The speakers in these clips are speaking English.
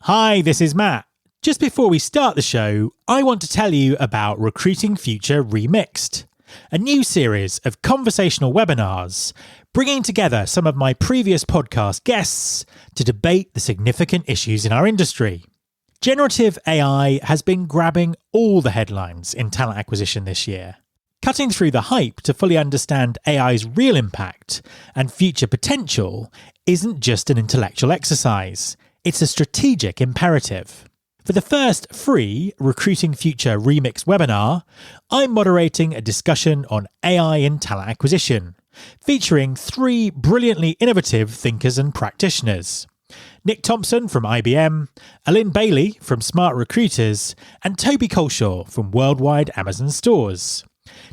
Hi, this is Matt. Just before we start the show, I want to tell you about Recruiting Future Remixed, a new series of conversational webinars bringing together some of my previous podcast guests to debate the significant issues in our industry. Generative AI has been grabbing all the headlines in talent acquisition this year. Cutting through the hype to fully understand AI's real impact and future potential isn't just an intellectual exercise. It's a strategic imperative. For the first free Recruiting Future Remix webinar, I'm moderating a discussion on AI in talent acquisition, featuring three brilliantly innovative thinkers and practitioners. Nick Thompson from IBM, Alin Bailey from Smart Recruiters, and Toby Colshaw from Worldwide Amazon Stores.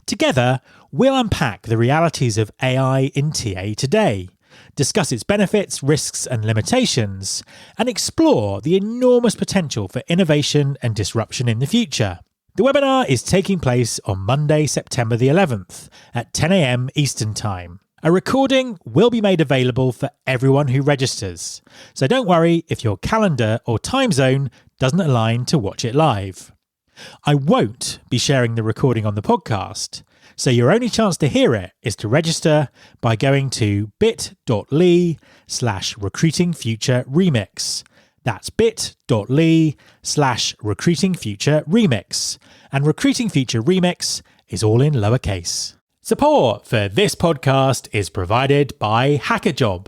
Together, we'll unpack the realities of AI in TA today, discuss its benefits, risks and limitations, and explore the enormous potential for innovation and disruption in the future. The webinar is taking place on Monday, September the 11th at 10 a.m. Eastern Time. A recording will be made available for everyone who registers, so don't worry if your calendar or time zone doesn't align to watch it live. I won't be sharing the recording on the podcast, so your only chance to hear it is to register by going to bit.ly/recruitingfutureremix. That's bit.ly/recruitingfutureremix. And Recruiting Future Remix is all in lowercase. Support for this podcast is provided by HackerJob,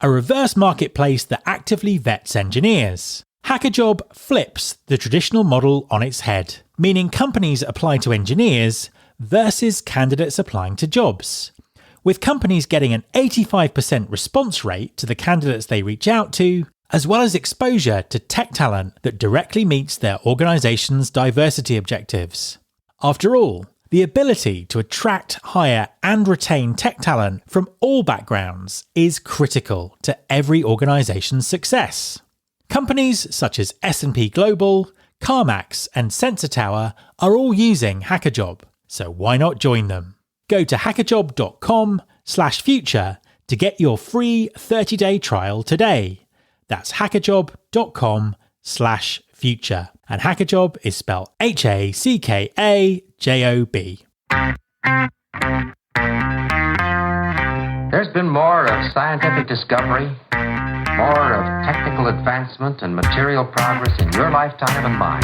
a reverse marketplace that actively vets engineers. HackerJob flips the traditional model on its head, meaning companies apply to engineers versus candidates applying to jobs, with companies getting an 85% response rate to the candidates they reach out to, as well as exposure to tech talent that directly meets their organization's diversity objectives. After all, the ability to attract, hire, and retain tech talent from all backgrounds is critical to every organization's success. Companies such as S&P Global, CarMax, and Sensor Tower are all using HackerJob, so why not join them? Go to hackerjob.com/future to get your free 30-day trial today. That's hackerjob.com/future. And HackerJob is spelled HACKAJOB. There's been more of scientific discovery, more of technical advancement and material progress in your lifetime and mine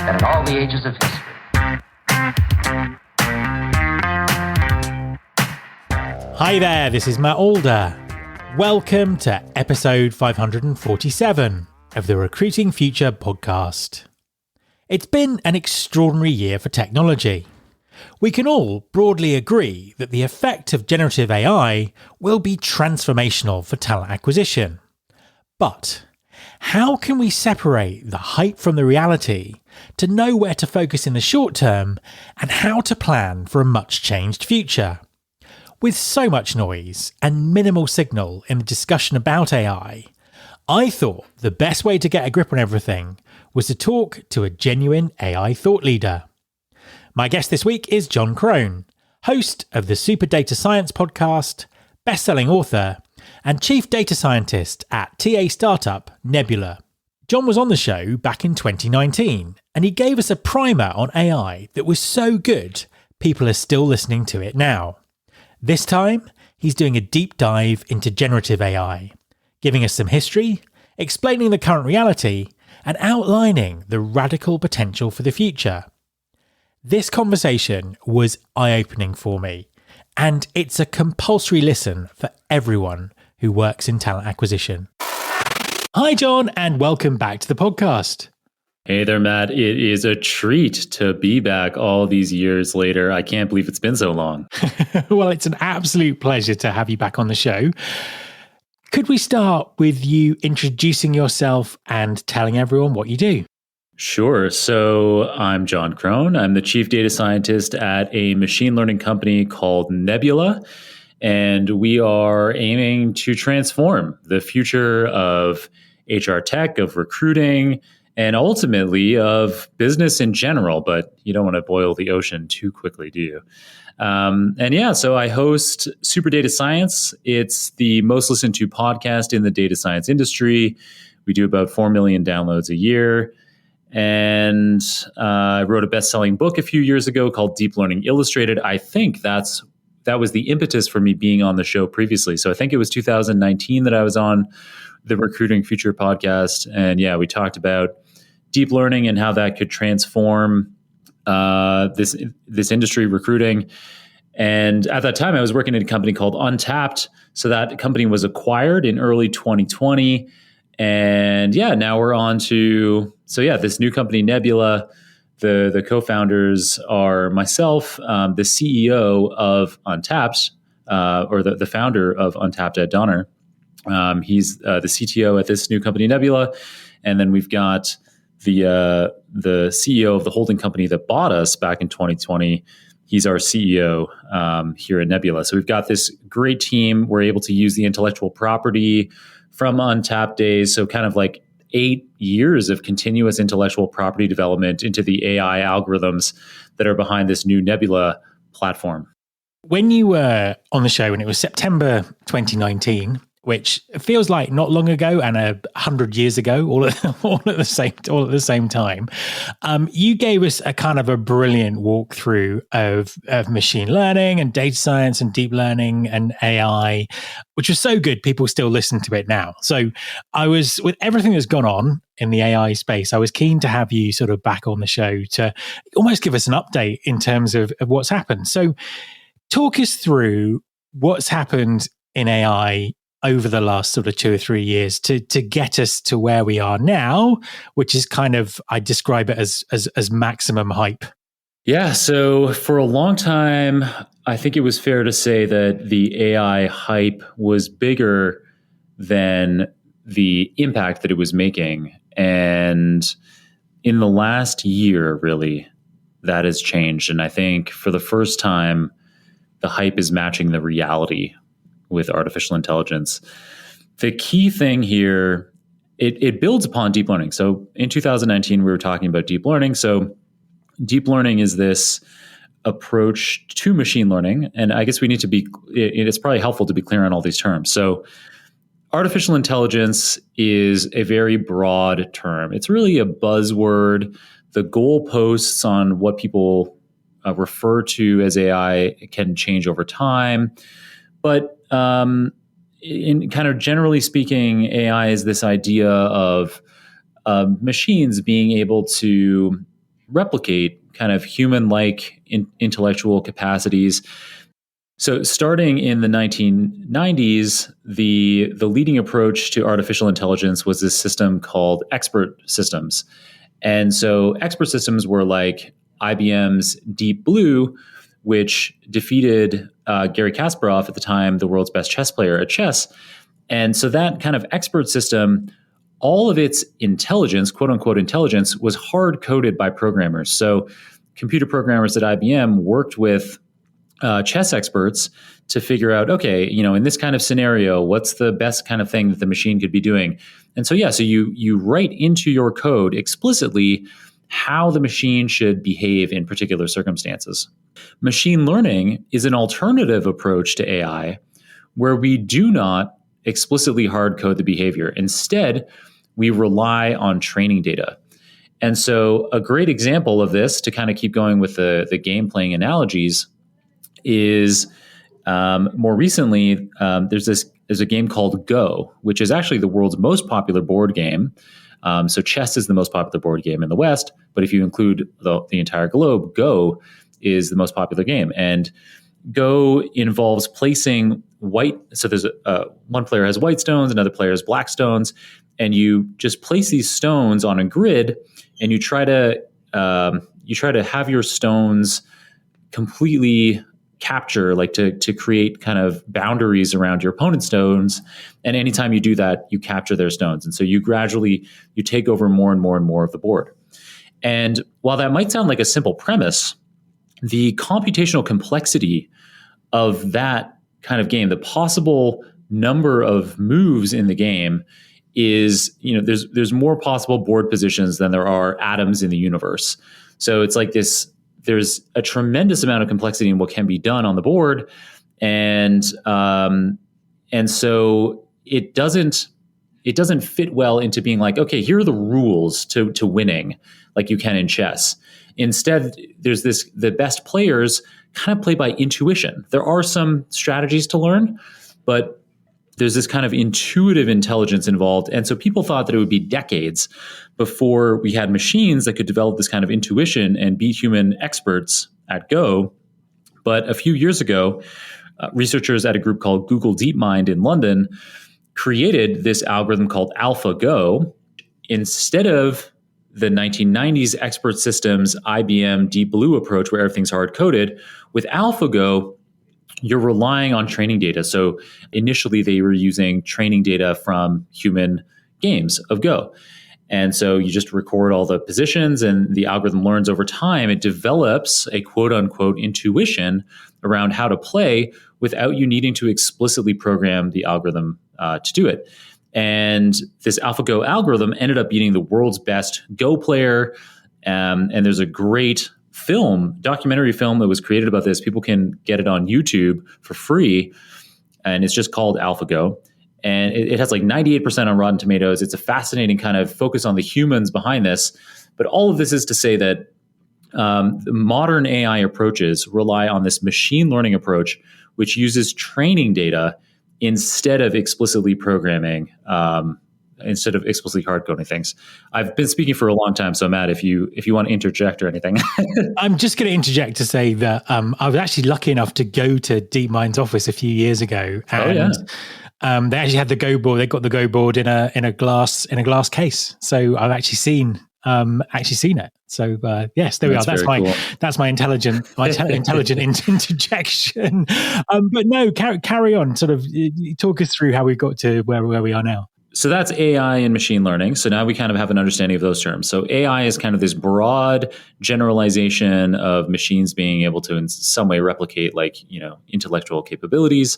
than in all the ages of history. Hi there, this is Matt Alder. Welcome to episode 547 of the Recruiting Future podcast. It's been an extraordinary year for technology. We can all broadly agree that the effect of generative AI will be transformational for talent acquisition. But how can we separate the hype from the reality to know where to focus in the short term and how to plan for a much changed future? With so much noise and minimal signal in the discussion about AI, I thought the best way to get a grip on everything was to talk to a genuine AI thought leader. My guest this week is Jon Krohn, host of the SuperDataScience Podcast, best-selling author, and chief data scientist at TA startup Nebula. Jon was on the show back in 2019, and he gave us a primer on AI that was so good, people are still listening to it now. This time, he's doing a deep dive into generative AI, giving us some history, explaining the current reality, and outlining the radical potential for the future. This conversation was eye-opening for me, and it's a compulsory listen for everyone who works in talent acquisition. Hi, Jon, and welcome back to the podcast. Hey there, Matt. It is a treat to be back all these years later. I can't believe it's been so long. Well, it's an absolute pleasure to have you back on the show. Could we start with you introducing yourself and telling everyone what you do? Sure. So I'm Jon Krohn. I'm the chief data scientist at a machine learning company called Nebula. And we are aiming to transform the future of HR tech, of recruiting, and ultimately of business in general. But you don't want to boil the ocean too quickly, do you? So I host Super Data Science. It's the most listened to podcast in the data science industry. We do about 4 million downloads a year. And I wrote a best-selling book a few years ago called Deep Learning Illustrated. I think that was the impetus for me being on the show previously. So I think it was 2019 that I was on the Recruiting Future podcast. And yeah, we talked about deep learning and how that could transform this industry, recruiting. And at that time, I was working at a company called Untapped. So that company was acquired in early 2020. And yeah, now we're on to, this new company, Nebula. The co-founders are myself, the CEO of Untapped, or the founder of Untapped, Ed Donner. He's the CTO at this new company, Nebula. And then we've got the CEO of the holding company that bought us back in 2020. He's our CEO here at Nebula. So we've got this great team. We're able to use the intellectual property from Untapped days. So kind of like 8 years of continuous intellectual property development into the AI algorithms that are behind this new Nebula platform. When you were on the show, and it was September 2019, which feels like not long ago and 100 years ago, all at the same time, you gave us a kind of a brilliant walkthrough of machine learning and data science and deep learning and AI, which was so good people still listen to it now. So I was, with everything that's gone on in the AI space, I was keen to have you sort of back on the show to almost give us an update in terms of what's happened. So talk us through what's happened in AI over the last sort of 2 or 3 years to get us to where we are now, which is kind of, I describe it as maximum hype. Yeah. So for a long time, I think it was fair to say that the AI hype was bigger than the impact that it was making. And in the last year, really, that has changed. And I think for the first time, the hype is matching the reality with artificial intelligence. The key thing here, it builds upon deep learning. So in 2019, we were talking about deep learning. So deep learning is this approach to machine learning. And I guess it's probably helpful to be clear on all these terms. So artificial intelligence is a very broad term. It's really a buzzword. The goalposts on what people refer to as AI can change over time. But in kind of generally speaking, AI is this idea of machines being able to replicate kind of human-like intellectual capacities. So starting in the 1990s, the leading approach to artificial intelligence was this system called expert systems. And so expert systems were like IBM's Deep Blue, which defeated Garry Kasparov, at the time the world's best chess player at chess. And so that kind of expert system, all of its intelligence, quote unquote intelligence, was hard coded by programmers. So computer programmers at IBM worked with chess experts to figure out, okay, in this kind of scenario, what's the best kind of thing that the machine could be doing? And so, so you write into your code explicitly how the machine should behave in particular circumstances. Machine learning is an alternative approach to AI where we do not explicitly hard code the behavior. Instead, we rely on training data. And so a great example of this, to kind of keep going with the game playing analogies, is more recently, there's a game called Go, which is actually the world's most popular board game. So chess is the most popular board game in the West, but if you include the entire globe, Go is the most popular game. And Go involves placing white. So there's one player has white stones, another player has black stones, and you just place these stones on a grid, and you try to have your stones completely capture, like to create kind of boundaries around your opponent's stones. And anytime you do that, you capture their stones. And so you take over more and more and more of the board. And while that might sound like a simple premise, the computational complexity of that kind of game, the possible number of moves in the game is, there's more possible board positions than there are atoms in the universe. So it's like this, there's a tremendous amount of complexity in what can be done on the board. And so it doesn't, it doesn't fit well into being like, okay, here are the rules to winning, like you can in chess. Instead, there's the best players kind of play by intuition. There are some strategies to learn, but there's this kind of intuitive intelligence involved. And so people thought that it would be decades before we had machines that could develop this kind of intuition and beat human experts at Go. But a few years ago, researchers at a group called Google DeepMind in London created this algorithm called AlphaGo. Instead of the 1990s expert systems, IBM Deep Blue approach where everything's hard-coded, with AlphaGo, you're relying on training data. So initially they were using training data from human games of Go. And so you just record all the positions and the algorithm learns over time. It develops a quote unquote intuition around how to play without you needing to explicitly program the algorithm to do it. And this AlphaGo algorithm ended up beating the world's best Go player. And there's a great documentary film that was created about this. People can get it on YouTube for free. And it's just called AlphaGo. And it has like 98% on Rotten Tomatoes. It's a fascinating kind of focus on the humans behind this. But all of this is to say that the modern AI approaches rely on this machine learning approach, which uses training data instead of explicitly programming, instead of explicitly hard coding things. I've been speaking for a long time, so Matt, if you want to interject or anything. I'm just going to interject to say that I was actually lucky enough to go to DeepMind's office a few years ago, and they actually had the Go board. They got the Go board in a glass case. So I've actually seen it. So yes, there we are. That's my intelligent interjection. But no, carry on. Sort of talk us through how we got to where we are now. So that's AI and machine learning. So now we kind of have an understanding of those terms. So AI is kind of this broad generalization of machines being able to in some way replicate intellectual capabilities.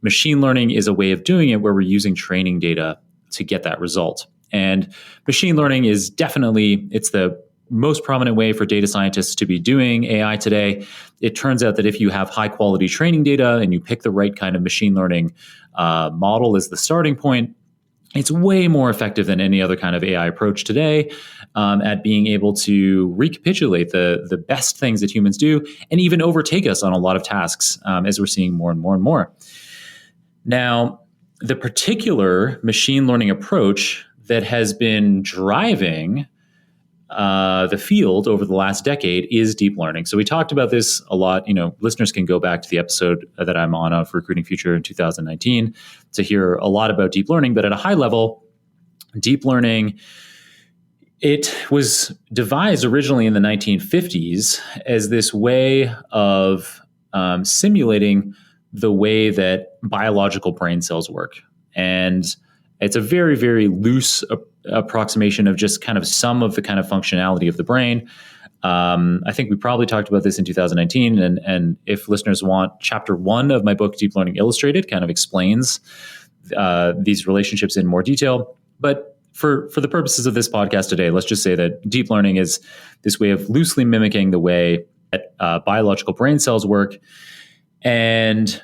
Machine learning is a way of doing it where we're using training data to get that result. And machine learning is definitely, it's the most prominent way for data scientists to be doing AI today. It turns out that if you have high quality training data and you pick the right kind of machine learning model as the starting point, it's way more effective than any other kind of AI approach today at being able to recapitulate the best things that humans do and even overtake us on a lot of tasks as we're seeing more and more and more. Now, the particular machine learning approach that has been driving the field over the last decade is deep learning. So we talked about this a lot. Listeners can go back to the episode that I'm on of Recruiting Future in 2019 to hear a lot about deep learning. But at a high level, deep learning, it was devised originally in the 1950s as this way of simulating the way that biological brain cells work. And it's a very, very loose approximation of just kind of some of the kind of functionality of the brain. I think we probably talked about this in 2019. And if listeners want, chapter 1 of my book, Deep Learning Illustrated, kind of explains these relationships in more detail. But for the purposes of this podcast today, let's just say that deep learning is this way of loosely mimicking the way that biological brain cells work. And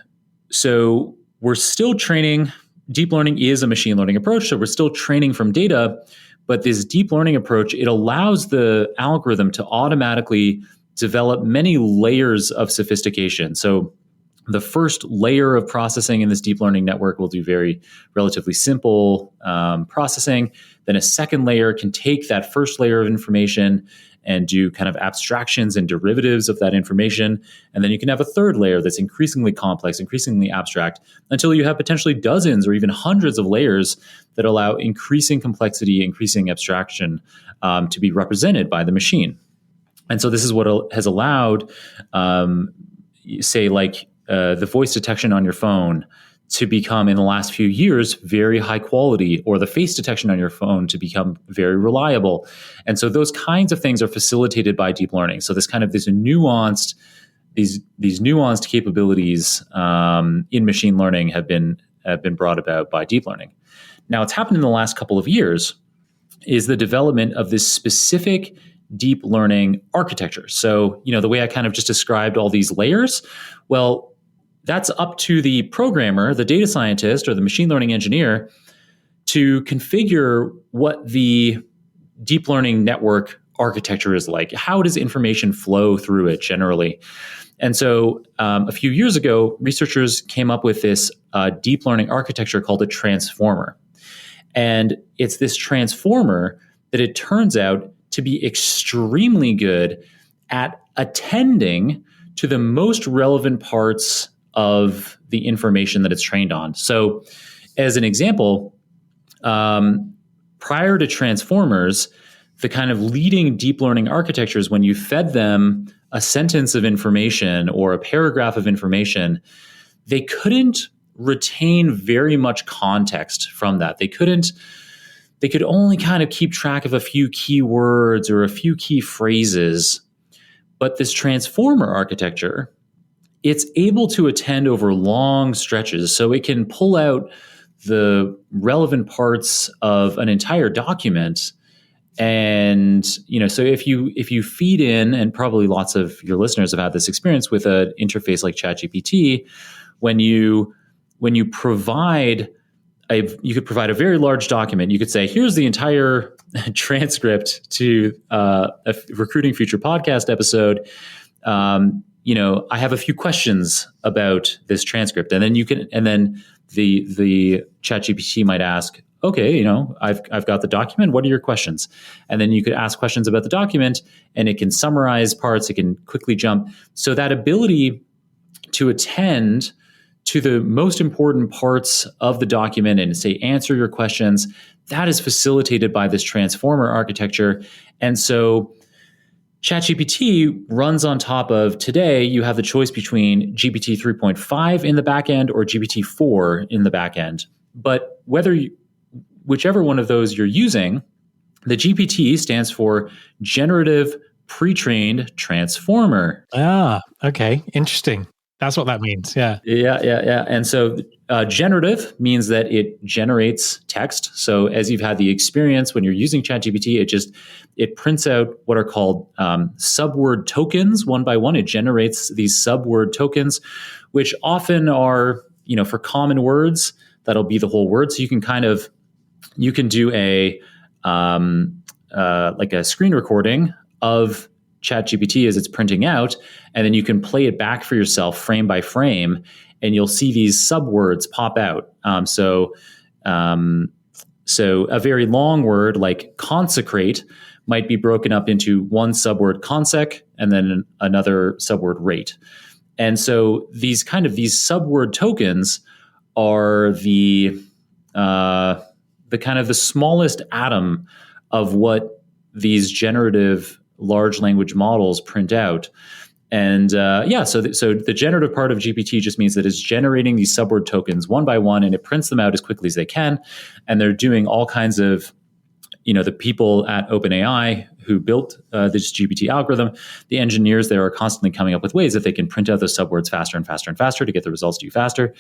so we're still training. Deep learning is a machine learning approach, so we're still training from data, but this deep learning approach, it allows the algorithm to automatically develop many layers of sophistication. So the first layer of processing in this deep learning network will do very relatively simple processing. Then a second layer can take that first layer of information and do kind of abstractions and derivatives of that information. And then you can have a third layer that's increasingly complex, increasingly abstract, until you have potentially dozens or even hundreds of layers that allow increasing complexity, increasing abstraction to be represented by the machine. And so this is what has allowed, the voice detection on your phone to become, in the last few years, very high quality, or the face detection on your phone to become very reliable. And so those kinds of things are facilitated by deep learning. So these nuanced capabilities in machine learning have been brought about by deep learning. Now, what's happened in the last couple of years is the development of this specific deep learning architecture. So, the way I kind of just described all these layers, well, that's up to the programmer, the data scientist, or the machine learning engineer to configure what the deep learning network architecture is like. How does information flow through it generally? And so a few years ago, researchers came up with this deep learning architecture called a transformer. And it's this transformer that it turns out to be extremely good at attending to the most relevant parts of the information that it's trained on. So as an example, prior to transformers, the kind of leading deep learning architectures, when you fed them a sentence of information or a paragraph of information, they couldn't retain very much context from that. They could only kind of keep track of a few keywords or a few key phrases. But this transformer architecture, it's able to attend over long stretches. So it can pull out the relevant parts of an entire document. And, so if you feed in, and probably lots of your listeners have had this experience with an interface like ChatGPT, when you provide you could provide a very large document. You could say, here's the entire transcript to a Recruiting Future podcast episode. I have a few questions about this transcript. And then the ChatGPT might ask, okay, I've got the document. What are your questions? And then you could ask questions about the document, and it can summarize parts. It can quickly jump. So that ability to attend to the most important parts of the document and say, answer your questions, that is facilitated by this transformer architecture. And so ChatGPT runs on top of, today, you have the choice between GPT 3.5 in the backend or GPT 4 in the backend. But whichever one of those you're using, the GPT stands for Generative Pre-trained Transformer. Ah, okay. Interesting. That's what that means. Yeah. Yeah. And so generative means that it generates text. So as you've had the experience when you're using ChatGPT, it prints out what are called subword tokens one by one. It generates these subword tokens, which often are, for common words, that'll be the whole word. So you can do a like a screen recording of ChatGPT as it's printing out, and then you can play it back for yourself frame by frame, and you'll see these subwords pop out. So a very long word like consecrate might be broken up into one subword consec and then another subword rate. And so these subword tokens are the kind of the smallest atom of what these generative large language models print out. And so the generative part of GPT just means that it's generating these subword tokens one by one, and it prints them out as quickly as they can. And they're doing all kinds of, the people at OpenAI who built this GPT algorithm, the engineers there are constantly coming up with ways that they can print out those subwords faster and faster and faster to get the results to you faster.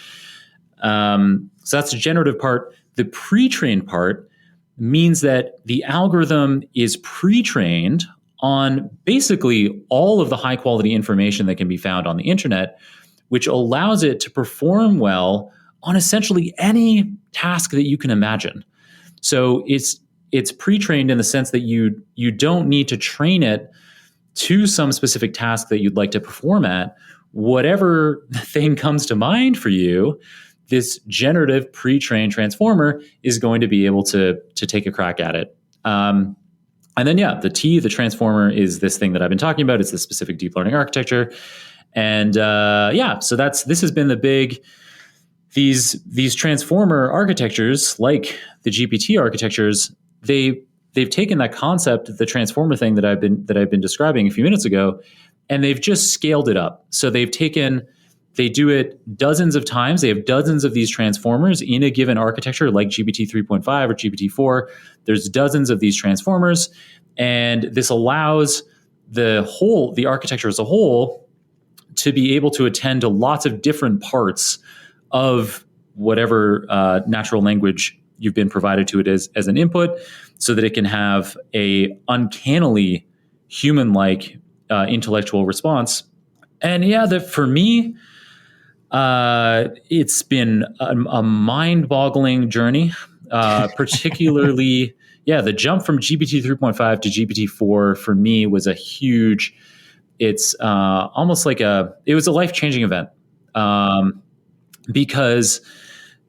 So that's the generative part. The pre-trained part means that the algorithm is pre-trained on basically all of the high quality information that can be found on the internet, which allows it to perform well on essentially any task that you can imagine. So it's pre-trained in the sense that you don't need to train it to some specific task that you'd like to perform at. Whatever thing comes to mind for you, this generative pre-trained transformer is going to be able to take a crack at it. And then, the transformer is this thing that I've been talking about. It's the specific deep learning architecture. And so this has been the big, these transformer architectures, like the GPT architectures, they've taken that concept, the transformer thing that I've been describing a few minutes ago, and they've just scaled it up. So they do it dozens of times. They have dozens of these transformers in a given architecture, like GPT 3.5 or GPT 4. There's dozens of these transformers, and this allows the architecture as a whole to be able to attend to lots of different parts of whatever natural language you've been provided to it as an input, so that it can have a uncannily human-like intellectual response. And for me, it's been a mind-boggling journey. particularly, the jump from GPT 3.5 to GPT-4 for me was a huge, it's almost like it was a life-changing event. Because,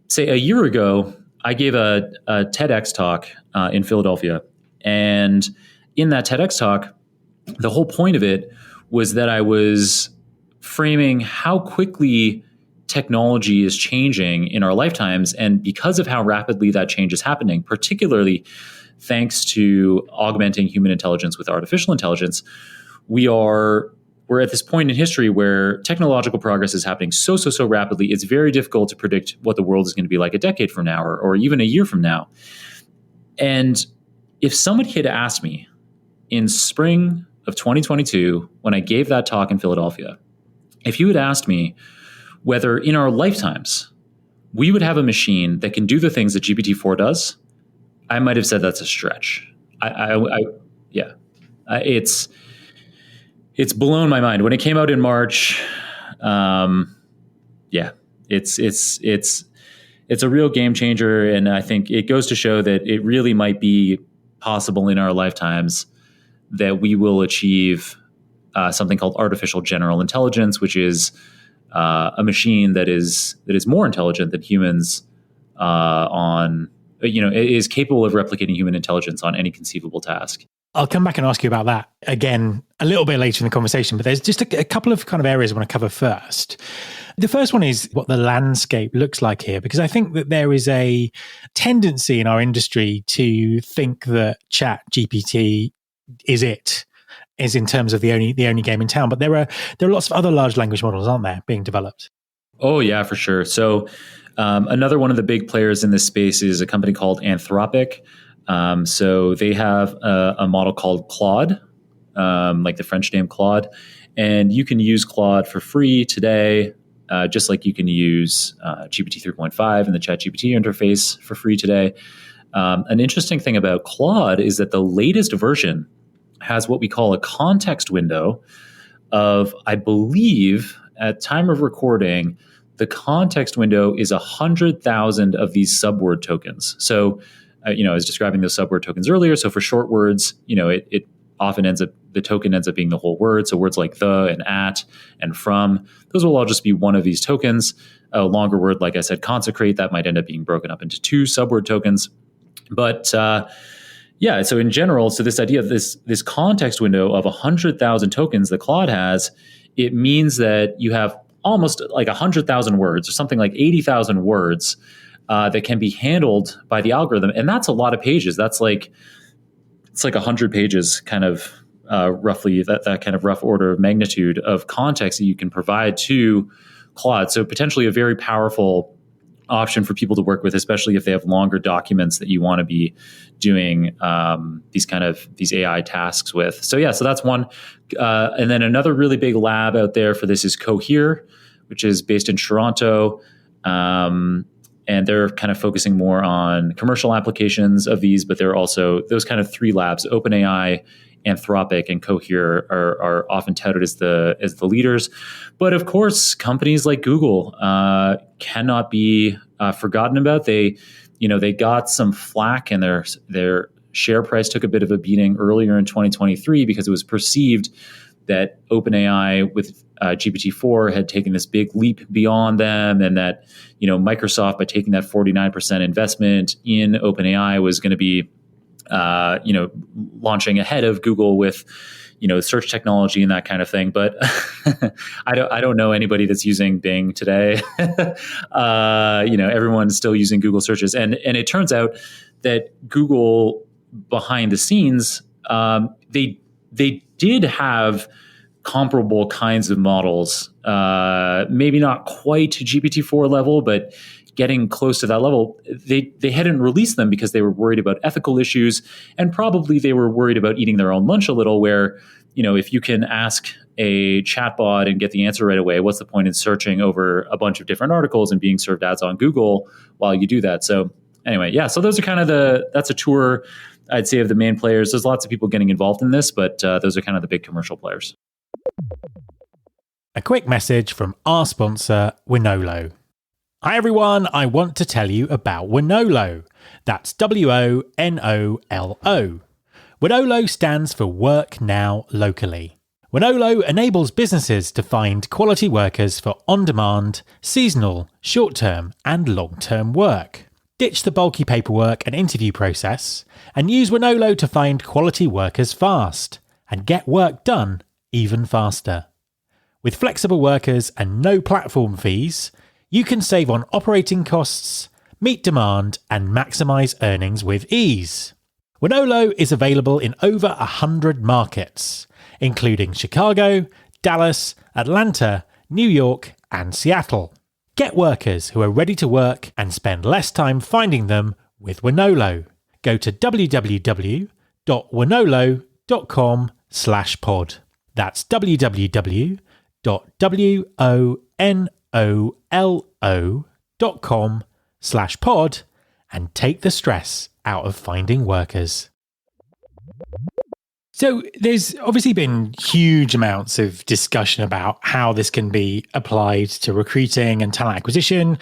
say, a year ago, I gave a TEDx talk in Philadelphia. And in that TEDx talk, the whole point of it was that I was framing how quickly technology is changing in our lifetimes. And because of how rapidly that change is happening, particularly thanks to augmenting human intelligence with artificial intelligence, we're at this point in history where technological progress is happening so rapidly. It's very difficult to predict what the world is going to be like a decade from now or even a year from now. And if somebody had asked me in spring of 2022, when I gave that talk in Philadelphia, if you had asked me whether in our lifetimes we would have a machine that can do the things that GPT-4 does, I might have said that's a stretch. It's blown my mind. When it came out in March, it's a real game changer, and I think it goes to show that it really might be possible in our lifetimes that we will achieve something called artificial general intelligence, which is a machine that is more intelligent than humans is capable of replicating human intelligence on any conceivable task. I'll come back and ask you about that again a little bit later in the conversation, but there's just a couple of kind of areas I want to cover first. The first one is what the landscape looks like here, because I think that there is a tendency in our industry to think that Chat GPT is in terms of the only game in town. But there are lots of other large language models, aren't there, being developed? Oh, yeah, for sure. So another one of the big players in this space is a company called Anthropic. So they have a model called Claude, like the French name Claude. And you can use Claude for free today, just like you can use GPT 3.5 and the ChatGPT interface for free today. An interesting thing about Claude is that the latest version has what we call a context window of, I believe, at time of recording, the context window is 100,000 of these subword tokens. So, I was describing those subword tokens earlier. So for short words, it often the token ends up being the whole word. So words like the and at and from, those will all just be one of these tokens. A longer word, like I said, consecrate, that might end up being broken up into two subword tokens. But so in general, so this idea of this context window of 100,000 tokens that Claude has, it means that you have almost like 100,000 words or something like 80,000 words that can be handled by the algorithm. And that's a lot of pages. It's like 100 pages, kind of roughly, that kind of rough order of magnitude of context that you can provide to Claude. So potentially a very powerful option for people to work with, especially if they have longer documents that you want to be doing these AI tasks with. So that's one. And then another really big lab out there for this is Cohere, which is based in Toronto. And they're kind of focusing more on commercial applications of these, but there are also those kind of three labs, OpenAI, Anthropic, and Cohere are often touted as the leaders. But of course, companies like Google cannot be forgotten about. They got some flack, and their share price took a bit of a beating earlier in 2023 because it was perceived that OpenAI with GPT-4 had taken this big leap beyond them, and that Microsoft, by taking that 49% investment in OpenAI, was going to be launching ahead of Google with search technology and that kind of thing. But I don't know anybody that's using Bing today. Everyone's still using Google searches, and it turns out that Google behind the scenes, they did have comparable kinds of models, maybe not quite GPT-4 level, but getting close to that level. They hadn't released them because they were worried about ethical issues, and probably they were worried about eating their own lunch a little, where, if you can ask a chatbot and get the answer right away, what's the point in searching over a bunch of different articles and being served ads on Google while you do that? So anyway, so those are kind of that's a tour, I'd say, of the main players. There's lots of people getting involved in this, but those are kind of the big commercial players. A quick message from our sponsor, Winolo. Hi everyone, I want to tell you about Wonolo. That's Wonolo. Wonolo stands for Work Now Locally. Wonolo enables businesses to find quality workers for on-demand, seasonal, short-term and long-term work. Ditch the bulky paperwork and interview process and use Wonolo to find quality workers fast and get work done even faster. With flexible workers and no platform fees, you can save on operating costs, meet demand, and maximise earnings with ease. Wonolo is available in over 100 markets, including Chicago, Dallas, Atlanta, New York, and Seattle. Get workers who are ready to work and spend less time finding them with Wonolo. Go to www.wonolo.com/pod. That's www.wonolo.com/pod and take the stress out of finding workers. So there's obviously been huge amounts of discussion about how this can be applied to recruiting and talent acquisition.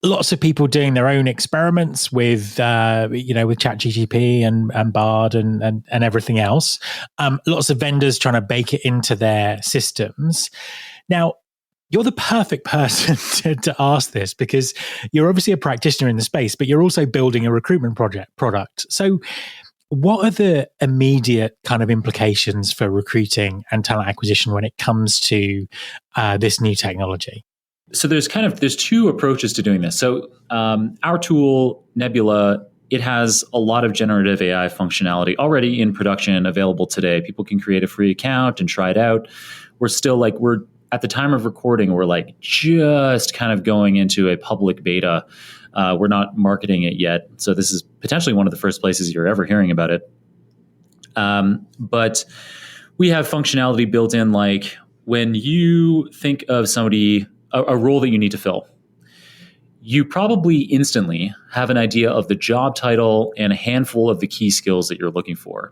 Lots of people doing their own experiments with ChatGPT and Bard and everything else. Lots of vendors trying to bake it into their systems. Now, you're the perfect person to ask this because you're obviously a practitioner in the space, but you're also building a recruitment product. So what are the immediate kind of implications for recruiting and talent acquisition when it comes to this new technology? So there's two approaches to doing this. So our tool, Nebula, it has a lot of generative AI functionality already in production available today. People can create a free account and try it out. We're at the time of recording, we're just kind of going into a public beta. We're not marketing it yet. So this is potentially one of the first places you're ever hearing about it. But we have functionality built in, like when you think of somebody, a role that you need to fill, you probably instantly have an idea of the job title and a handful of the key skills that you're looking for.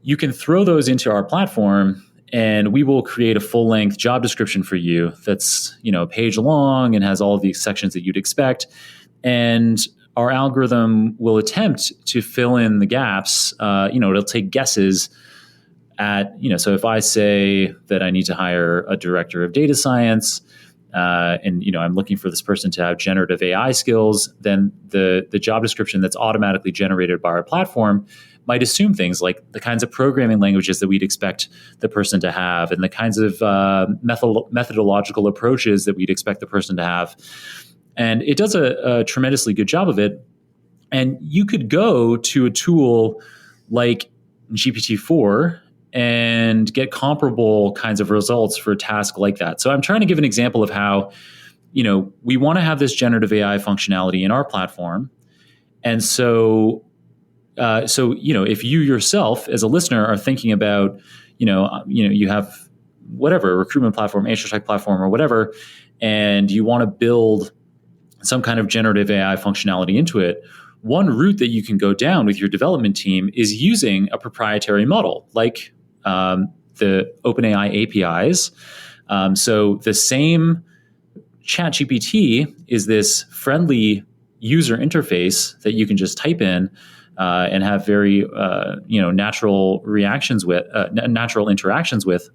You can throw those into our platform and we will create a full-length job description for you that's, a page long and has all of the sections that you'd expect. And our algorithm will attempt to fill in the gaps. It'll take guesses at, so if I say that I need to hire a director of data science, and I'm looking for this person to have generative AI skills, then the job description that's automatically generated by our platform might assume things like the kinds of programming languages that we'd expect the person to have and the kinds of methodological approaches that we'd expect the person to have. And it does a tremendously good job of it. And you could go to a tool like GPT-4 and get comparable kinds of results for a task like that. So I'm trying to give an example of how, we want to have this generative AI functionality in our platform. And so if you yourself as a listener are thinking about, you have whatever recruitment platform, HR tech platform or whatever, and you want to build some kind of generative AI functionality into it, one route that you can go down with your development team is using a proprietary model like the OpenAI APIs. So the same ChatGPT is this friendly user interface that you can just type in and have very natural interactions with.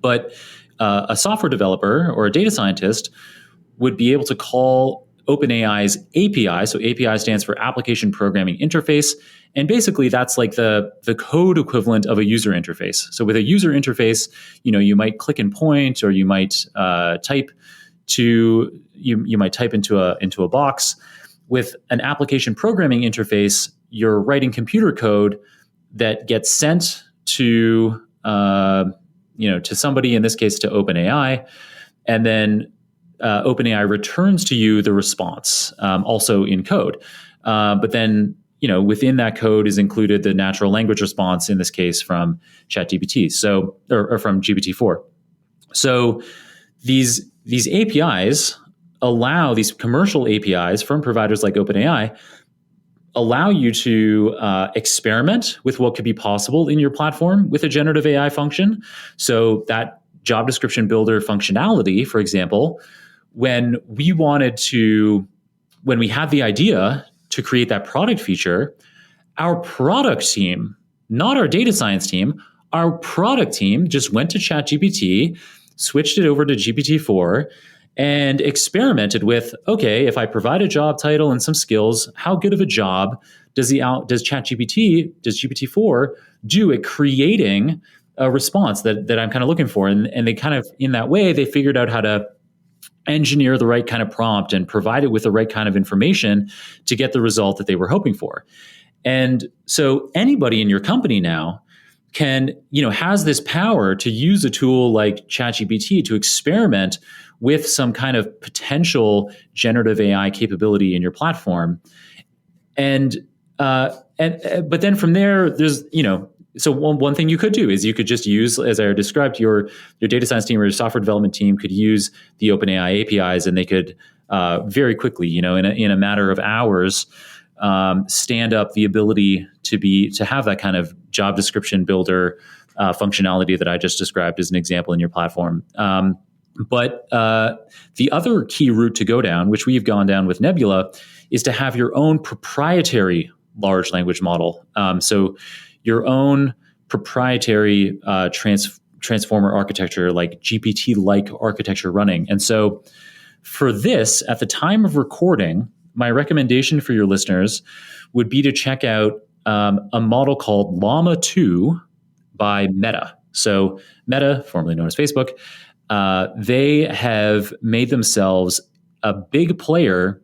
But a software developer or a data scientist would be able to call OpenAI's API. So API stands for Application Programming Interface. And basically that's like the code equivalent of a user interface. So with a user interface, you might click and point, or you might type into a box. With an application programming interface, you're writing computer code that gets sent to somebody, in this case to OpenAI, and then OpenAI returns to you the response, also in code. But then, within that code is included the natural language response, in this case from ChatGPT, or from GPT-4. So these APIs allow, these commercial APIs from providers like OpenAI, allow you to experiment with what could be possible in your platform with a generative AI function. So that job description builder functionality, for example, when we had the idea to create that product feature, our product team, not our data science team, our product team just went to ChatGPT, switched it over to GPT-4, and experimented with, okay, if I provide a job title and some skills, how good of a job does GPT-4 do at creating a response that I'm kind of looking for? And they kind of, in that way, they figured out how to engineer the right kind of prompt and provide it with the right kind of information to get the result that they were hoping for. And so anybody in your company now has this power to use a tool like ChatGPT to experiment with some kind of potential generative AI capability in your platform. But then from there, there's, so one thing you could do is you could just use, as I described, your data science team or your software development team could use the OpenAI APIs, and they could very quickly, in a matter of hours, stand up the ability to have that kind of job description builder functionality that I just described as an example in your platform. But the other key route to go down, which we've gone down with Nebula, is to have your own proprietary large language model. So your own proprietary transformer architecture, like GPT-like architecture running. And so for this, at the time of recording, my recommendation for your listeners would be to check out a model called Llama 2 by Meta. So Meta, formerly known as Facebook, they have made themselves a big player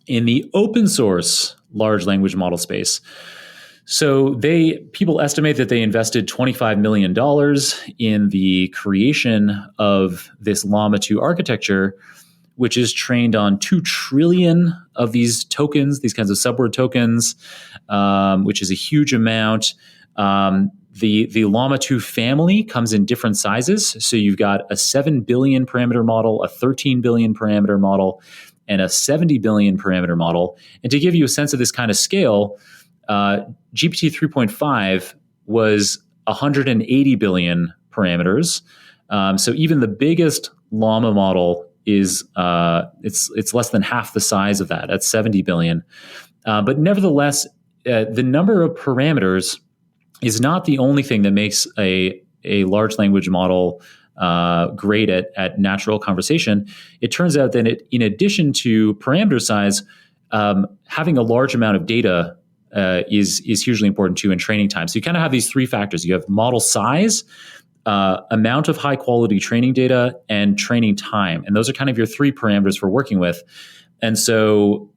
in the open source large language model space. So people estimate that they invested $25 million in the creation of this Llama 2 architecture, which is trained on 2 trillion of these tokens, these kinds of subword tokens, which is a huge amount. The Llama 2 family comes in different sizes. So you've got a 7 billion parameter model, a 13 billion parameter model, and a 70 billion parameter model. And to give you a sense of this kind of scale, GPT 3.5 was 180 billion parameters. So even the biggest Llama model is it's less than half the size of that at 70 billion. But nevertheless, the number of parameters is not the only thing that makes a large language model great at natural conversation. It turns out that in addition to parameter size, having a large amount of data is hugely important too in training time. So you kind of have these 3 factors. You have model size, amount of high quality training data, and training time. And those are kind of your 3 parameters for working with. And so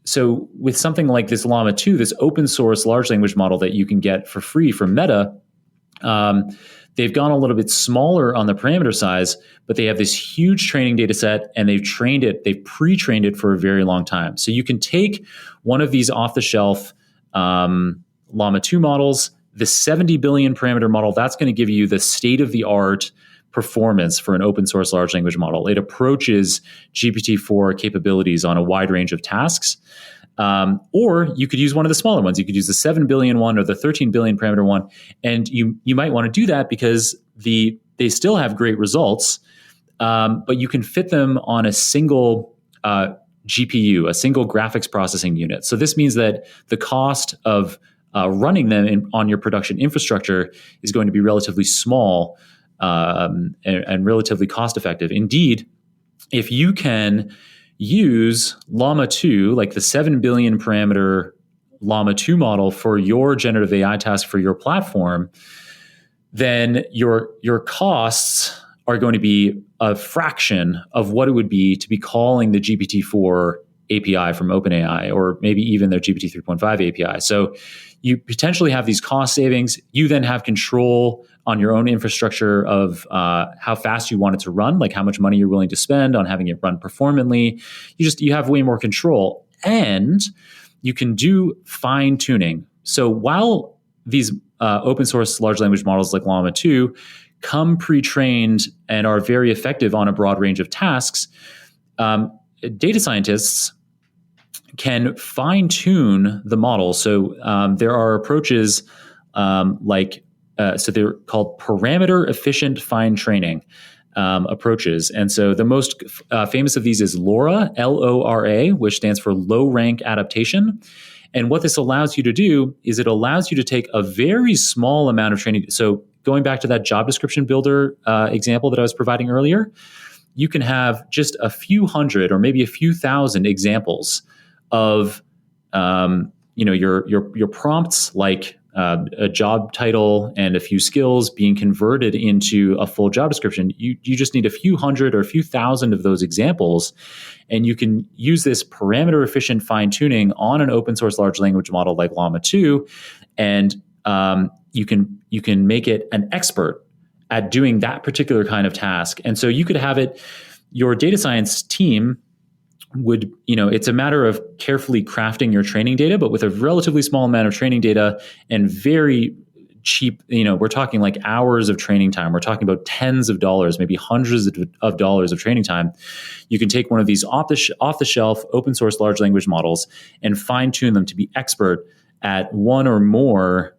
so with something like this Llama 2, this open source large language model that you can get for free from Meta, they've gone a little bit smaller on the parameter size, but they have this huge training data set, and they've pre-trained it for a very long time. So you can take one of these off-the-shelf Llama 2 models, the 70 billion parameter model, that's going to give you the state-of-the-art performance for an open source large language model. It approaches GPT-4 capabilities on a wide range of tasks. Or you could use one of the smaller ones. You could use the 7 billion one or the 13 billion parameter one. And you might want to do that because they still have great results, but you can fit them on a single GPU, a single graphics processing unit. So this means that the cost of running them on your production infrastructure is going to be relatively small and relatively cost effective. Indeed, if you can use Llama 2, like the 7 billion parameter Llama 2 model for your generative AI task for your platform, then your costs are going to be a fraction of what it would be to be calling the GPT-4 API from OpenAI, or maybe even their GPT 3.5 API. So you potentially have these cost savings. You then have control on your own infrastructure of how fast you want it to run, like how much money you're willing to spend on having it run performantly. You have way more control, and you can do fine tuning. So while these open source large language models like Llama 2 come pre-trained and are very effective on a broad range of tasks, data scientists can fine-tune the model. So there are approaches so they're called parameter efficient fine training. approaches. And so the most famous of these is LoRa, LoRa, which stands for low rank adaptation. And what this allows you to do is it allows you to take a very small amount of training. So going back to that job description builder example that I was providing earlier, you can have just a few hundred or maybe a few thousand examples of your prompts, like a job title and a few skills being converted into a full job description. You just need a few hundred or a few thousand of those examples, and you can use this parameter efficient fine tuning on an open source large language model like Llama 2, and you can make it an expert at doing that particular kind of task. And so you could have it, your data science team would, it's a matter of carefully crafting your training data, but with a relatively small amount of training data and very cheap, we're talking like hours of training time. We're talking about tens of dollars, maybe hundreds of dollars of training time. You can take one of these off the shelf open source large language models and fine tune them to be expert at one or more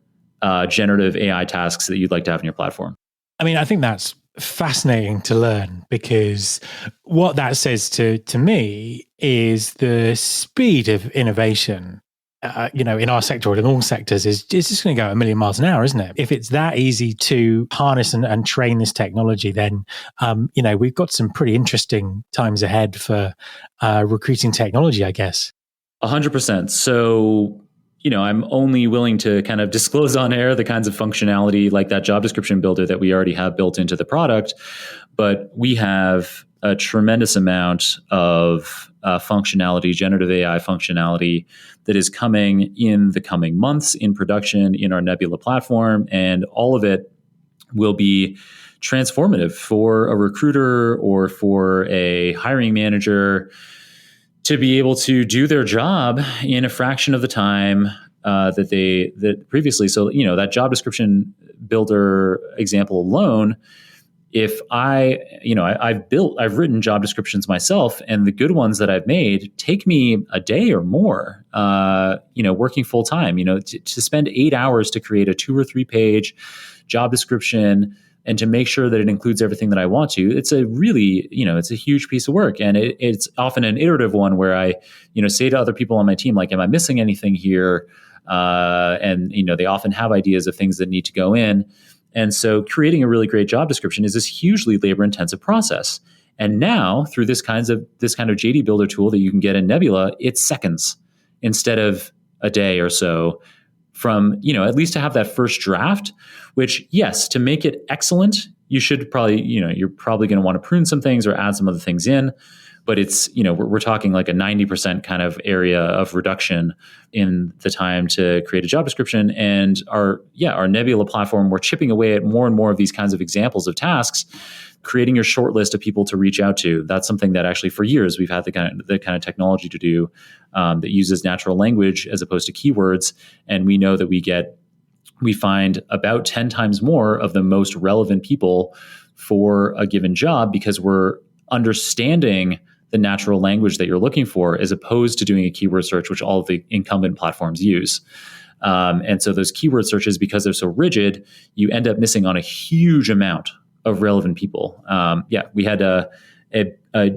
generative AI tasks that you'd like to have in your platform. I mean, I think that's fascinating to learn, because what that says to me is the speed of innovation, in our sector or in all sectors is just going to go a million miles an hour, isn't it? If it's that easy to harness and train this technology, then, we've got some pretty interesting times ahead for recruiting technology, I guess. 100%. So, I'm only willing to kind of disclose on air the kinds of functionality like that job description builder that we already have built into the product. But we have a tremendous amount of functionality, generative AI functionality that is coming in the coming months in production in our Nebula platform. And all of it will be transformative for a recruiter or for a hiring manager to be able to do their job in a fraction of the time that previously. So, that job description builder example alone, if I've written job descriptions myself, and the good ones that I've made take me a day or more, working full time, to spend 8 hours to create a 2 or 3 page job description and to make sure that it includes everything that I want to. It's a really, it's a huge piece of work. And it's often an iterative one where I, say to other people on my team, like, am I missing anything here? And they often have ideas of things that need to go in. And so creating a really great job description is this hugely labor intensive process. And now through this kind of JD Builder tool that you can get in Nebula, it's seconds instead of a day or so from, at least to have that first draft, which, yes, to make it excellent, you should probably, you're probably going to want to prune some things or add some other things in. But it's, we're talking like a 90% kind of area of reduction in the time to create a job description. And our Nebula platform, we're chipping away at more and more of these kinds of examples of tasks, creating your short list of people to reach out to. That's something that actually for years we've had the kind of technology to do that uses natural language as opposed to keywords. And we know that we find about 10 times more of the most relevant people for a given job because we're understanding the natural language that you're looking for, as opposed to doing a keyword search, which all of the incumbent platforms use. And so those keyword searches, because they're so rigid, you end up missing on a huge amount of relevant people. We had a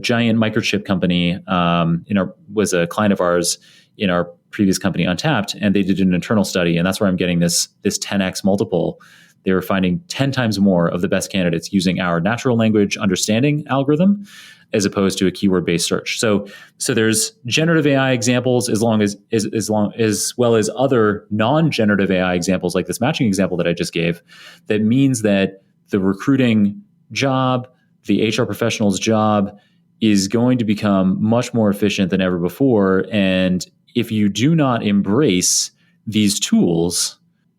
giant microchip company was a client of ours in our previous company, Untapped, and they did an internal study, and that's where I'm getting this 10x multiple. They were finding 10 times more of the best candidates using our natural language understanding algorithm as opposed to a keyword-based search. So there's generative AI examples as well as other non-generative AI examples like this matching example that I just gave. That means that the recruiting job, the HR professional's job is going to become much more efficient than ever before. And if you do not embrace these tools,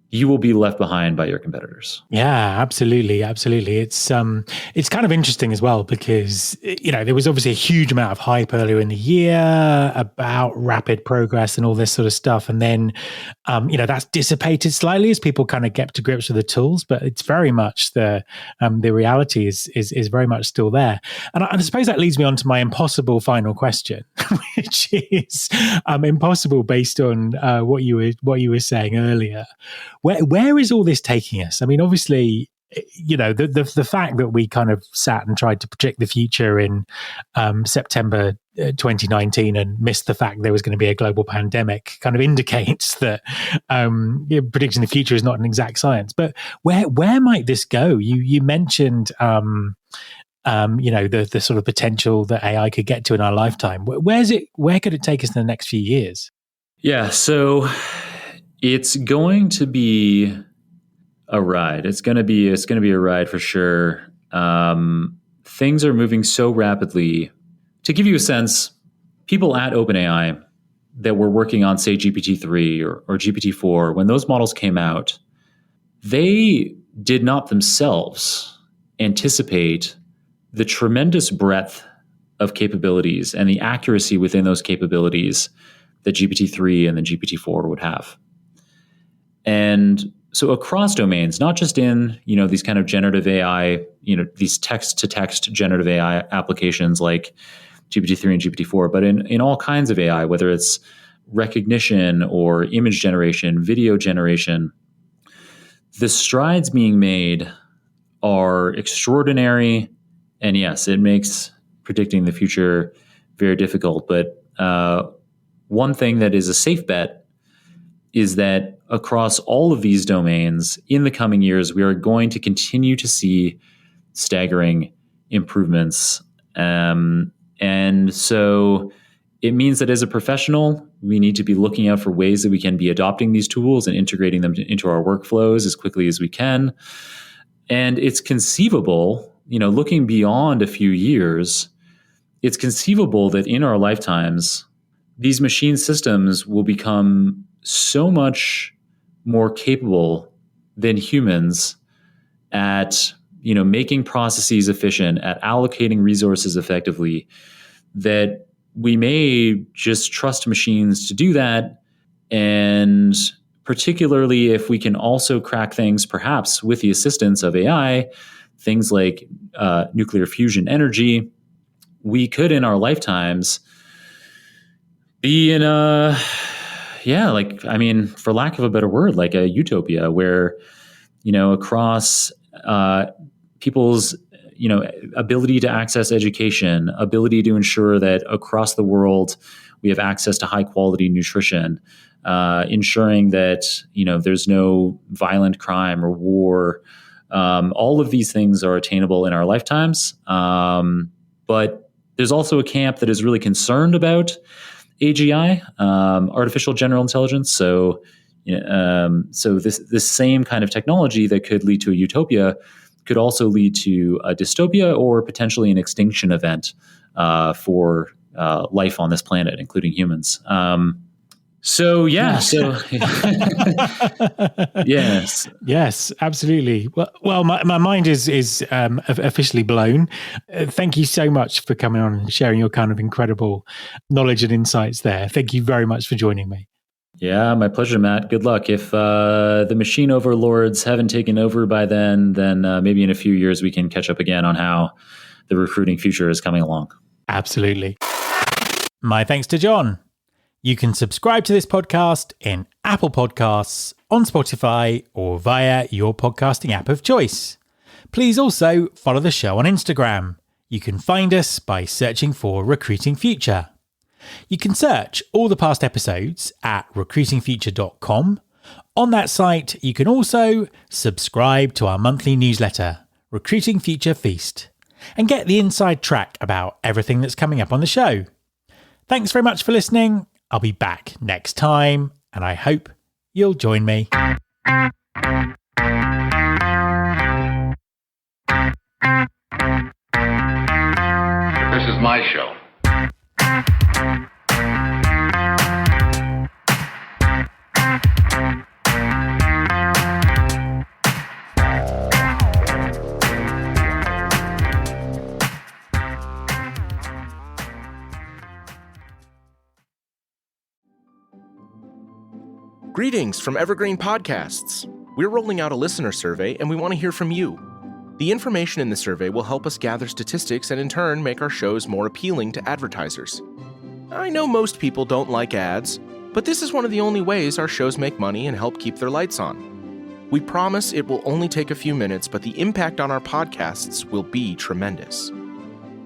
you will be left behind by your competitors. Yeah, absolutely. Absolutely. It's kind of interesting as well because, there was obviously a huge amount of hype earlier in the year about rapid progress and all this sort of stuff. And then, that's dissipated slightly as people kind of get to grips with the tools, but it's very much the reality is very much still there. And I suppose that leads me on to my impossible final question, which is impossible based on what you were saying earlier. Where is all this taking us? I mean, obviously, the fact that we kind of sat and tried to predict the future in September 2019 and missed the fact there was going to be a global pandemic kind of indicates that predicting the future is not an exact science. But where might this go? You mentioned the sort of potential that AI could get to in our lifetime. Where could it take us in the next few years? Yeah, so it's going to be a ride. It's going to be a ride for sure. Things are moving so rapidly. To give you a sense, people at OpenAI that were working on, say, GPT-3 or GPT-4, when those models came out, they did not themselves anticipate the tremendous breadth of capabilities and the accuracy within those capabilities that GPT-3 and the GPT-4 would have. And so across domains, not just in, these kind of generative AI, these text-to-text generative AI applications like GPT-3 and GPT-4, but in all kinds of AI, whether it's recognition or image generation, video generation, the strides being made are extraordinary. And yes, it makes predicting the future very difficult. But one thing that is a safe bet is that across all of these domains in the coming years, we are going to continue to see staggering improvements. And so it means that as a professional, we need to be looking out for ways that we can be adopting these tools and integrating them into our workflows as quickly as we can. And it's conceivable, looking beyond a few years, it's conceivable that in our lifetimes, these machine systems will become so much more capable than humans at, making processes efficient, at allocating resources effectively, that we may just trust machines to do that. And particularly if we can also crack things, perhaps with the assistance of AI, things like nuclear fusion energy, we could in our lifetimes be in for lack of a better word, like a utopia where, across people's, ability to access education, ability to ensure that across the world we have access to high quality nutrition, ensuring that, there's no violent crime or war. All of these things are attainable in our lifetimes. But there's also a camp that is really concerned about AGI, artificial general intelligence. So this same kind of technology that could lead to a utopia could also lead to a dystopia or potentially an extinction event for life on this planet, including humans. Yes. Yes, absolutely. Well, my mind is officially blown. Thank you so much for coming on and sharing your kind of incredible knowledge and insights there. Thank you very much for joining me. Yeah, my pleasure, Matt. Good luck. If the machine overlords haven't taken over by then maybe in a few years we can catch up again on how the recruiting future is coming along. Absolutely. My thanks to Jon. You can subscribe to this podcast in Apple Podcasts, on Spotify, or via your podcasting app of choice. Please also follow the show on Instagram. You can find us by searching for Recruiting Future. You can search all the past episodes at recruitingfuture.com. On that site, you can also subscribe to our monthly newsletter, Recruiting Future Feast, and get the inside track about everything that's coming up on the show. Thanks very much for listening. I'll be back next time, and I hope you'll join me. This is my show. Greetings from Evergreen Podcasts. We're rolling out a listener survey and we want to hear from you. The information in the survey will help us gather statistics and in turn make our shows more appealing to advertisers. I know most people don't like ads, but this is one of the only ways our shows make money and help keep their lights on. We promise it will only take a few minutes, but the impact on our podcasts will be tremendous.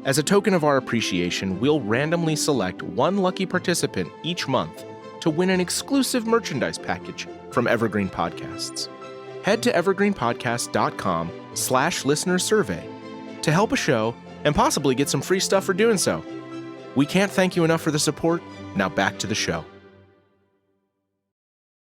As a token of our appreciation, we'll randomly select one lucky participant each month to win an exclusive merchandise package from Evergreen Podcasts. Head to evergreenpodcast.com/listenersurvey to help a show and possibly get some free stuff for doing so. We can't thank you enough for the support. Now back to the show.